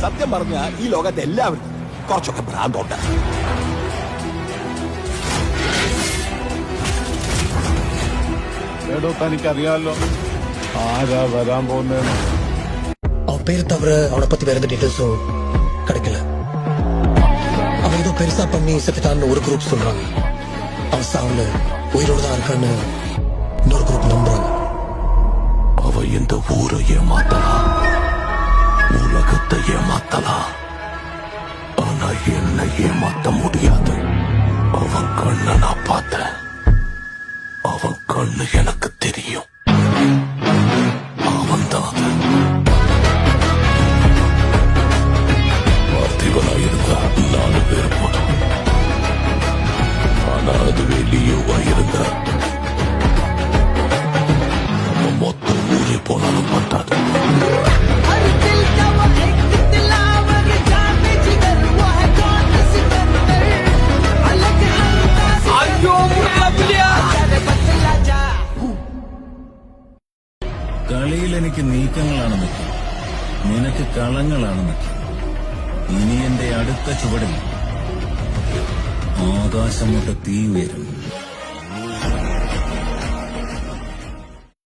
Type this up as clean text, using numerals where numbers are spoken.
സത്യം പറഞ്ഞ ഈ ലോകത്തെ എല്ലാവർക്കും കുറച്ചൊക്കെ ഭ്രാന്തുണ്ട്. തനിക്കറിയാലോ ആരാ വരാൻ പോകുന്നതെന്ന്. அவன் பேர் தவிர அவனை பத்தி வேற எந்த டீட்டெயில்ஸும் கிடைக்கல. அவன் ஏதோ பெருசா பண்ணி செத்துட்டான்னு ஒரு குரூப் சொல்றாங்க. அவன் சாவுல உயிரோட தான் இருக்கான்னு இன்னொரு குரூப் நம்புறாங்க. அவ இந்த ஊரை ஏமாத்தலாம், உலகத்தை ஏமாத்தலாம், ஆனா என்ன ஏமாத்த முடியாது. அவன் கண்ணை நான் பார்த்தேன், அவன் கண்ணு எனக்கு தெரியும். அவன் தான் அது. பார்த்திபனா இருந்தா 4 பேர் போதும், ஆனா அதுவே லியோவா இருந்தா மொத்த ஊரே போனாலும் பத்தாது. കളിയിൽ എനിക്ക് നീക്കങ്ങളാണ് മുഖ്യം, നിനക്ക് കളങ്ങളാണ് മുഖ്യം. ഇനി എന്റെ അടുത്ത ചുവടിൽ ആകാശം മുട്ട തീ ഉയരും.